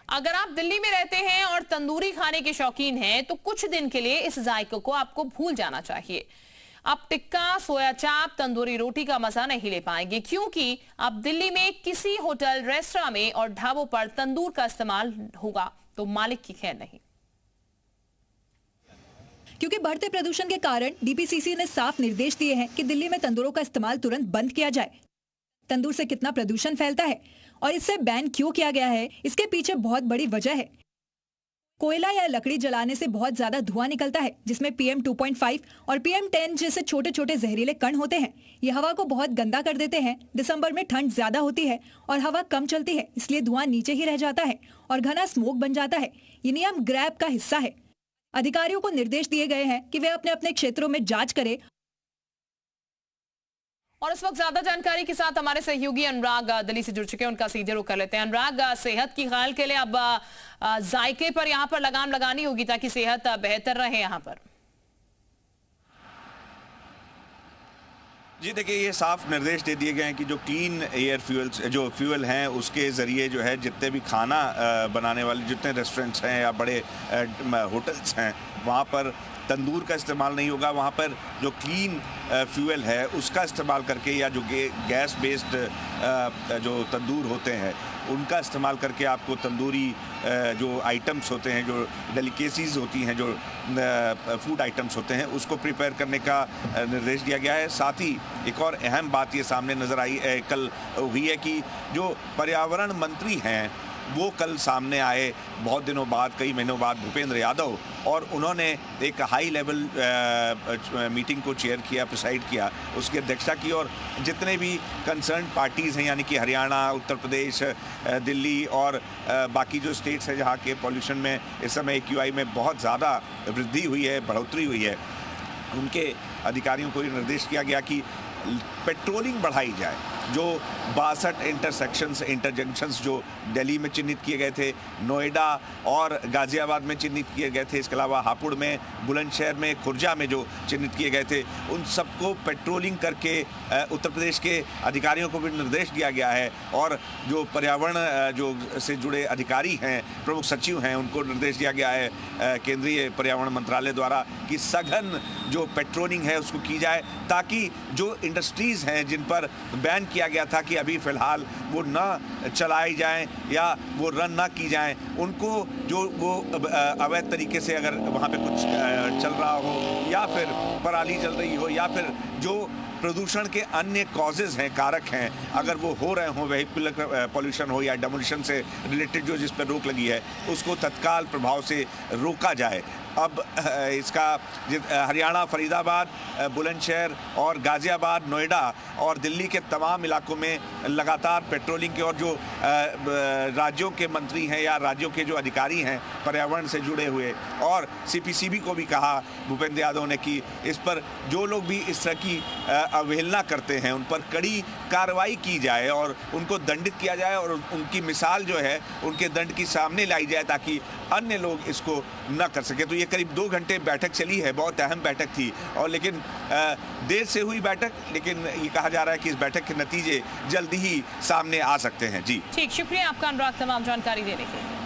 अगर आप दिल्ली में रहते हैं और तंदूरी खाने के शौकीन हैं तो कुछ दिन के लिए इस जायके को आपको भूल जाना चाहिए। आप टिक्का, सोया चाप, तंदूरी रोटी का मजा नहीं ले पाएंगे, क्योंकि अब दिल्ली में किसी होटल, रेस्टोरेंट में और ढाबों पर तंदूर का इस्तेमाल होगा तो मालिक की खैर नहीं। क्योंकि बढ़ते प्रदूषण के कारण डीपीसीसी ने साफ निर्देश दिए हैं कि दिल्ली में तंदूरों का इस्तेमाल तुरंत बंद किया जाए। तंदूर से कितना प्रदूषण फैलता है और इससे बैन क्यों किया गया है, इसके पीछे बहुत बड़ी वजह है। कोयला या लकड़ी जलाने से बहुत ज्यादा धुआं निकलता है, जिसमें PM 2.5 और PM 10 जैसे छोटे छोटे जहरीले कण होते हैं। ये हवा को बहुत गंदा कर देते हैं। दिसंबर में ठंड ज्यादा होती है और हवा कम चलती है, इसलिए धुआं नीचे ही रह जाता है और घना स्मोक बन जाता है। ये नियम ग्रैब का हिस्सा है। अधिकारियों को निर्देश दिए गए हैं कि वे अपने अपने क्षेत्रों में जांच करें। और इस वक्त ज्यादा जानकारी के साथ हमारे सहयोगी अनुराग दिल्ली से जुड़ चुके हैं, उनका सीधे रुख कर लेते हैं। अनुराग, सेहत की ख्याल के लिए अब जायके पर यहाँ पर लगाम लगानी होगी ताकि सेहत बेहतर रहे यहाँ पर। जी देखिए, ये साफ निर्देश दे दिए गए हैं कि जो क्लीन एयर फ्यूल हैं उसके ज़रिए जो है जितने भी खाना बनाने वाले जितने रेस्टोरेंट्स हैं या बड़े होटल्स हैं वहाँ पर तंदूर का इस्तेमाल नहीं होगा। वहाँ पर जो क्लीन फ्यूल है उसका इस्तेमाल करके या जो गैस बेस्ड जो तंदूर होते हैं उनका इस्तेमाल करके आपको तंदूरी जो आइटम्स होते हैं, जो डेलिकेसीज होती हैं, जो फूड आइटम्स होते हैं, उसको प्रिपेयर करने का निर्देश दिया गया है। साथ ही एक और अहम बात ये सामने नज़र आई कल हुई है कि जो पर्यावरण मंत्री हैं वो कल सामने आए बहुत दिनों बाद, कई महीनों बाद, भूपेंद्र यादव, और उन्होंने एक हाई लेवल मीटिंग को चेयर किया, प्रिसाइड किया, उसकी अध्यक्षता की। और जितने भी कंसर्न पार्टीज़ हैं यानी कि हरियाणा, उत्तर प्रदेश, दिल्ली और बाकी जो स्टेट्स हैं जहाँ के पॉल्यूशन में इस समय AQI में बहुत ज़्यादा वृद्धि हुई है, बढ़ोतरी हुई है, उनके अधिकारियों को ये निर्देश किया गया कि पेट्रोलिंग बढ़ाई जाए। जो 62 इंटरजंक्शंस जो दिल्ली में चिन्हित किए गए थे, नोएडा और गाज़ियाबाद में चिन्हित किए गए थे, इसके अलावा हापुड़ में, बुलंदशहर में, खुर्जा में जो चिन्हित किए गए थे, उन सबको पेट्रोलिंग करके उत्तर प्रदेश के अधिकारियों को भी निर्देश दिया गया है। और जो पर्यावरण जो से जुड़े अधिकारी हैं, प्रमुख सचिव हैं, उनको निर्देश दिया गया है केंद्रीय पर्यावरण मंत्रालय द्वारा कि सघन जो पेट्रोलिंग है उसको की जाए, ताकि जो इंडस्ट्रीज़ हैं जिन पर बैन किया गया था कि अभी फ़िलहाल वो ना चलाई जाएं या वो रन ना की जाएं, उनको जो वो अवैध तरीके से अगर वहाँ पे कुछ चल रहा हो या फिर पराली चल रही हो या फिर जो प्रदूषण के अन्य कॉजेज़ हैं, कारक हैं, अगर वो हो रहे हों, वेहिकुलर पॉल्यूशन हो या डेमोलिशन से रिलेटेड जो जिस पर रोक लगी है उसको तत्काल प्रभाव से रोका जाए। अब इसका हरियाणा, फरीदाबाद, बुलंदशहर और गाज़ियाबाद, नोएडा और दिल्ली के तमाम इलाकों में लगातार पेट्रोलिंग के, और जो राज्यों के मंत्री हैं या राज्यों के जो अधिकारी हैं पर्यावरण से जुड़े हुए, और CPCB को भी कहा भूपेंद्र यादव ने कि इस पर जो लोग भी इस तरह की अवहेलना करते हैं उन पर कड़ी कार्रवाई की जाए और उनको दंडित किया जाए और उनकी मिसाल जो है उनके दंड की सामने लाई जाए ताकि अन्य लोग इसको न कर सके। तो ये करीब 2 घंटे बैठक चली है, बहुत अहम बैठक थी, और लेकिन देर से हुई बैठक, लेकिन ये कहा जा रहा है कि इस बैठक के नतीजे जल्दी ही सामने आ सकते हैं। जी ठीक, शुक्रिया आपका अनुराग तमाम जानकारी देने के लिए।